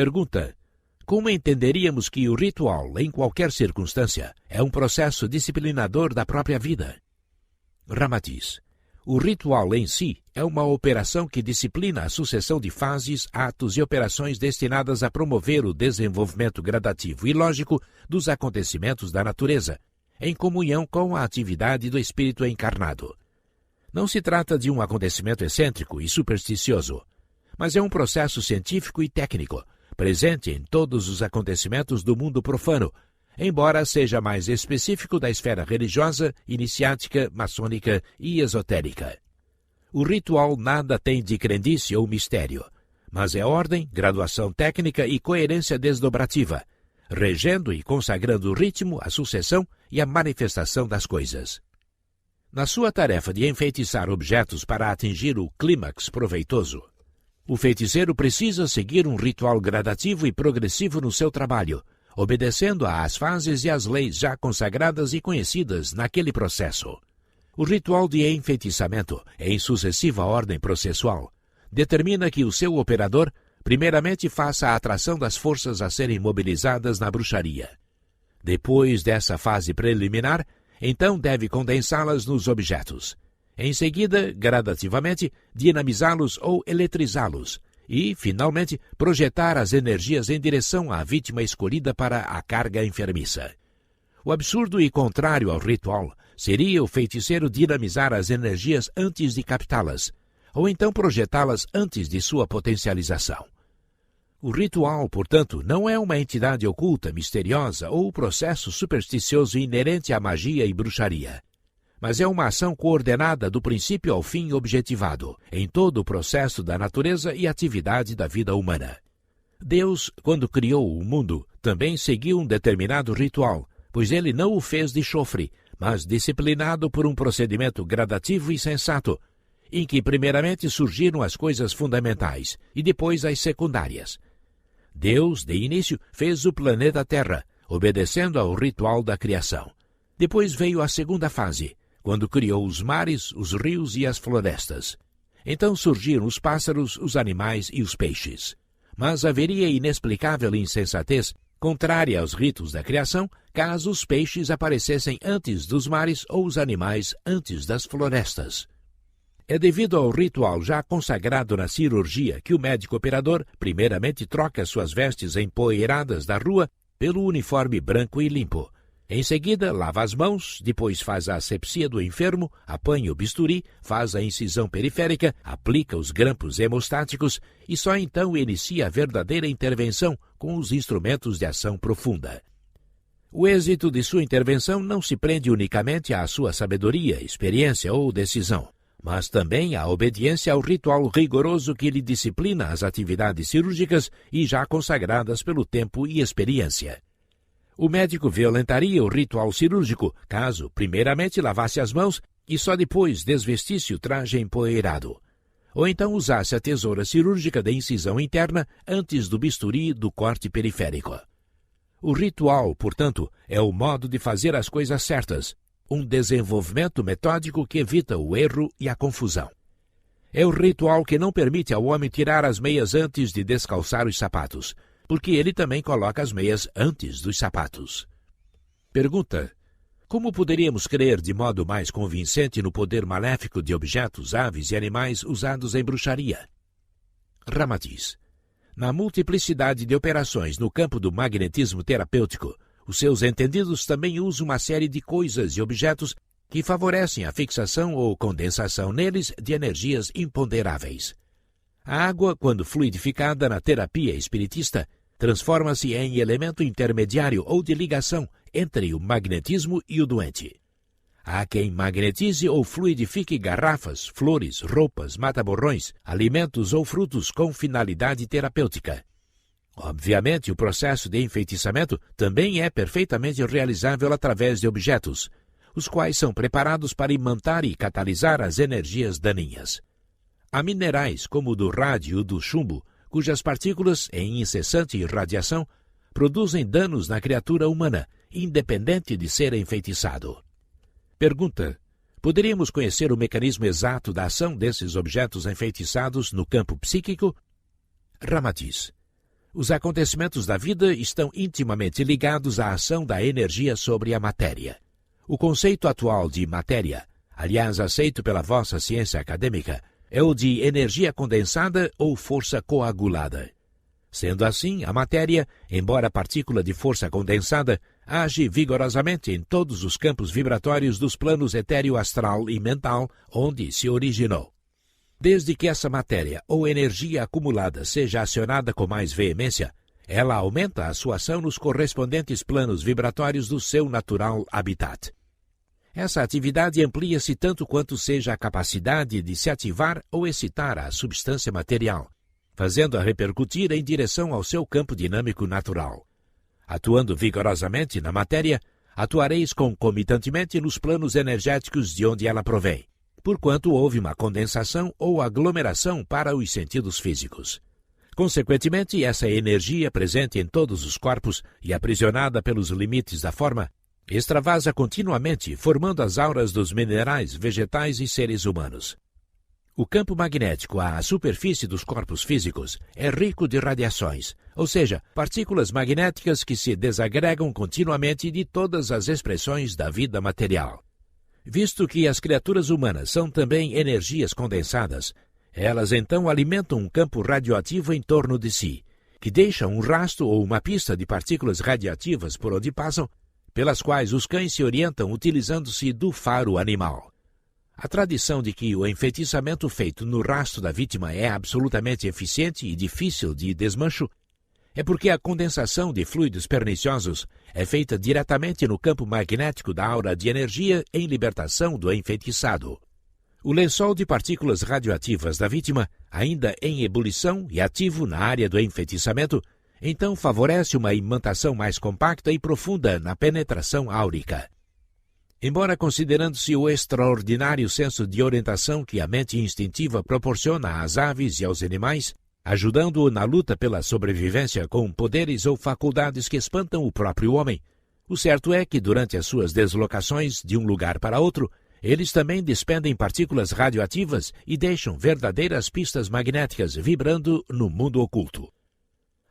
Pergunta: como entenderíamos que o ritual, em qualquer circunstância, é um processo disciplinador da própria vida? Ramatiz: o ritual em si é uma operação que disciplina a sucessão de fases, atos e operações destinadas a promover o desenvolvimento gradativo e lógico dos acontecimentos da natureza, em comunhão com a atividade do espírito encarnado. Não se trata de um acontecimento excêntrico e supersticioso, mas é um processo científico e técnico, presente em todos os acontecimentos do mundo profano, embora seja mais específico da esfera religiosa, iniciática, maçônica e esotérica. O ritual nada tem de crendice ou mistério, mas é ordem, graduação técnica e coerência desdobrativa, regendo e consagrando o ritmo, a sucessão e a manifestação das coisas. Na sua tarefa de enfeitiçar objetos para atingir o clímax proveitoso, o feiticeiro precisa seguir um ritual gradativo e progressivo no seu trabalho, obedecendo às fases e às leis já consagradas e conhecidas naquele processo. O ritual de enfeitiçamento, em sucessiva ordem processual, determina que o seu operador primeiramente faça a atração das forças a serem mobilizadas na bruxaria. Depois dessa fase preliminar, então deve condensá-las nos objetos. Em seguida, gradativamente, dinamizá-los ou eletrizá-los e, finalmente, projetar as energias em direção à vítima escolhida para a carga enfermiça. O absurdo e contrário ao ritual seria o feiticeiro dinamizar as energias antes de captá-las, ou então projetá-las antes de sua potencialização. O ritual, portanto, não é uma entidade oculta, misteriosa ou processo supersticioso inerente à magia e bruxaria, mas é uma ação coordenada do princípio ao fim objetivado, em todo o processo da natureza e atividade da vida humana. Deus, quando criou o mundo, também seguiu um determinado ritual, pois ele não o fez de chofre, mas disciplinado por um procedimento gradativo e sensato, em que primeiramente surgiram as coisas fundamentais e depois as secundárias. Deus, de início, fez o planeta Terra, obedecendo ao ritual da criação. Depois veio a segunda fase, quando criou os mares, os rios e as florestas. Então surgiram os pássaros, os animais e os peixes. Mas haveria inexplicável insensatez, contrária aos ritos da criação, caso os peixes aparecessem antes dos mares ou os animais antes das florestas. É devido ao ritual já consagrado na cirurgia que o médico operador primeiramente troca suas vestes empoeiradas da rua pelo uniforme branco e limpo. Em seguida, lava as mãos, depois faz a asepsia do enfermo, apanha o bisturi, faz a incisão periférica, aplica os grampos hemostáticos e só então inicia a verdadeira intervenção com os instrumentos de ação profunda. O êxito de sua intervenção não se prende unicamente à sua sabedoria, experiência ou decisão, mas também à obediência ao ritual rigoroso que lhe disciplina as atividades cirúrgicas e já consagradas pelo tempo e experiência. O médico violentaria o ritual cirúrgico caso, primeiramente, lavasse as mãos e só depois desvestisse o traje empoeirado. Ou então usasse a tesoura cirúrgica de incisão interna antes do bisturi do corte periférico. O ritual, portanto, é o modo de fazer as coisas certas, um desenvolvimento metódico que evita o erro e a confusão. É o ritual que não permite ao homem tirar as meias antes de descalçar os sapatos, porque ele também coloca as meias antes dos sapatos. Pergunta: como poderíamos crer de modo mais convincente no poder maléfico de objetos, aves e animais usados em bruxaria? Ramatiz: na multiplicidade de operações no campo do magnetismo terapêutico, os seus entendidos também usam uma série de coisas e objetos que favorecem a fixação ou condensação neles de energias imponderáveis. A água, quando fluidificada na terapia espiritista, transforma-se em elemento intermediário ou de ligação entre o magnetismo e o doente. Há quem magnetize ou fluidifique garrafas, flores, roupas, mata-borrões, alimentos ou frutos com finalidade terapêutica. Obviamente, o processo de enfeitiçamento também é perfeitamente realizável através de objetos, os quais são preparados para imantar e catalisar as energias daninhas. Há minerais, como o do rádio e o do chumbo, cujas partículas, em incessante irradiação, produzem danos na criatura humana, independente de ser enfeitiçado. Pergunta: poderíamos conhecer o mecanismo exato da ação desses objetos enfeitiçados no campo psíquico? Ramatiz: Os acontecimentos da vida estão intimamente ligados à ação da energia sobre a matéria. O conceito atual de matéria, aliás aceito pela vossa ciência acadêmica, é o de energia condensada ou força coagulada. Sendo assim, a matéria, embora partícula de força condensada, age vigorosamente em todos os campos vibratórios dos planos etéreo, astral e mental onde se originou. Desde que essa matéria ou energia acumulada seja acionada com mais veemência, ela aumenta a sua ação nos correspondentes planos vibratórios do seu natural habitat. Essa atividade amplia-se tanto quanto seja a capacidade de se ativar ou excitar a substância material, fazendo-a repercutir em direção ao seu campo dinâmico natural. Atuando vigorosamente na matéria, atuareis concomitantemente nos planos energéticos de onde ela provém, porquanto houve uma condensação ou aglomeração para os sentidos físicos. Consequentemente, essa energia presente em todos os corpos e aprisionada pelos limites da forma, extravasa continuamente, formando as auras dos minerais, vegetais e seres humanos. O campo magnético à superfície dos corpos físicos é rico de radiações, ou seja, partículas magnéticas que se desagregam continuamente de todas as expressões da vida material. Visto que as criaturas humanas são também energias condensadas, elas então alimentam um campo radioativo em torno de si, que deixa um rastro ou uma pista de partículas radiativas por onde passam, pelas quais os cães se orientam utilizando-se do faro animal. A tradição de que o enfeitiçamento feito no rastro da vítima é absolutamente eficiente e difícil de desmancho é porque a condensação de fluidos perniciosos é feita diretamente no campo magnético da aura de energia em libertação do enfeitiçado. O lençol de partículas radioativas da vítima, ainda em ebulição e ativo na área do enfeitiçamento, então favorece uma imantação mais compacta e profunda na penetração áurica. Embora considerando-se o extraordinário senso de orientação que a mente instintiva proporciona às aves e aos animais, ajudando-o na luta pela sobrevivência com poderes ou faculdades que espantam o próprio homem, o certo é que durante as suas deslocações de um lugar para outro, eles também despendem partículas radioativas e deixam verdadeiras pistas magnéticas vibrando no mundo oculto.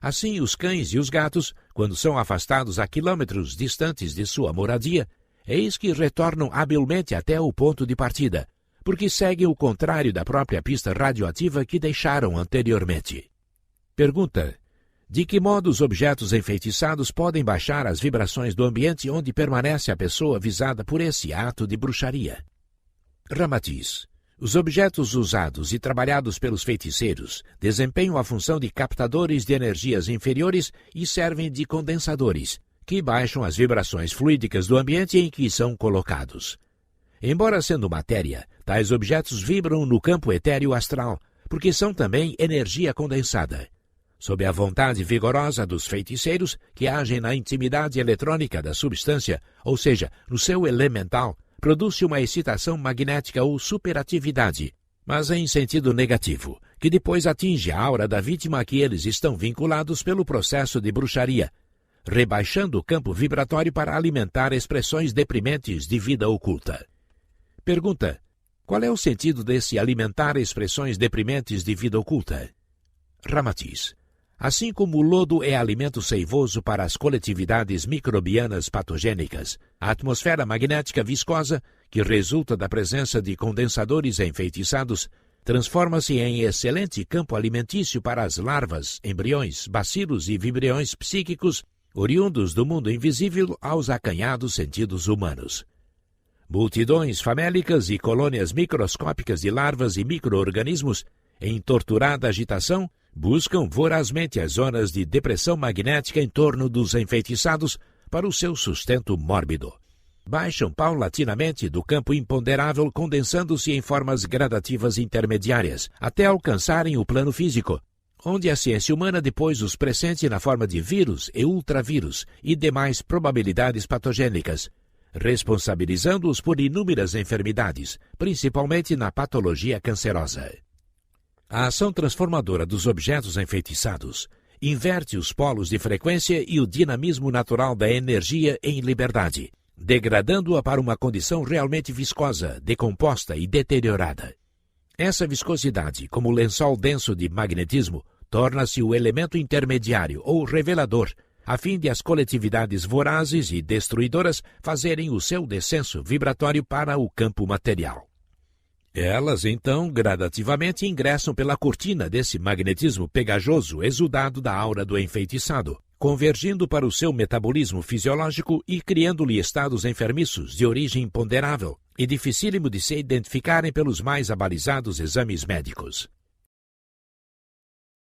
Assim, os cães e os gatos, quando são afastados a quilômetros distantes de sua moradia, eis que retornam habilmente até o ponto de partida, porque seguem o contrário da própria pista radioativa que deixaram anteriormente. Pergunta: de que modo os objetos enfeitiçados podem baixar as vibrações do ambiente onde permanece a pessoa visada por esse ato de bruxaria? Ramatiz: os objetos usados e trabalhados pelos feiticeiros desempenham a função de captadores de energias inferiores e servem de condensadores, que baixam as vibrações fluídicas do ambiente em que são colocados. Embora sendo matéria, tais objetos vibram no campo etéreo astral, porque são também energia condensada. Sob a vontade vigorosa dos feiticeiros, que agem na intimidade eletrônica da substância, ou seja, no seu elemental, produz-se uma excitação magnética ou superatividade, mas em sentido negativo, que depois atinge a aura da vítima a que eles estão vinculados pelo processo de bruxaria, rebaixando o campo vibratório para alimentar expressões deprimentes de vida oculta. Pergunta: qual é o sentido desse alimentar expressões deprimentes de vida oculta? Ramatiz: assim como o lodo é alimento seivoso para as coletividades microbianas patogênicas, a atmosfera magnética viscosa, que resulta da presença de condensadores enfeitiçados, transforma-se em excelente campo alimentício para as larvas, embriões, bacilos e vibriões psíquicos oriundos do mundo invisível aos acanhados sentidos humanos. Multidões famélicas e colônias microscópicas de larvas e micro-organismos, em torturada agitação, buscam vorazmente as zonas de depressão magnética em torno dos enfeitiçados para o seu sustento mórbido. Baixam paulatinamente do campo imponderável, condensando-se em formas gradativas intermediárias, até alcançarem o plano físico, onde a ciência humana depois os pressente na forma de vírus e ultravírus e demais probabilidades patogênicas, responsabilizando-os por inúmeras enfermidades, principalmente na patologia cancerosa. A ação transformadora dos objetos enfeitiçados inverte os polos de frequência e o dinamismo natural da energia em liberdade, degradando-a para uma condição realmente viscosa, decomposta e deteriorada. Essa viscosidade, como lençol denso de magnetismo, torna-se o elemento intermediário ou revelador, a fim de as coletividades vorazes e destruidoras fazerem o seu descenso vibratório para o campo material. Elas, então, gradativamente ingressam pela cortina desse magnetismo pegajoso exudado da aura do enfeitiçado, convergindo para o seu metabolismo fisiológico e criando-lhe estados enfermiços de origem imponderável e dificílimo de se identificarem pelos mais abalizados exames médicos.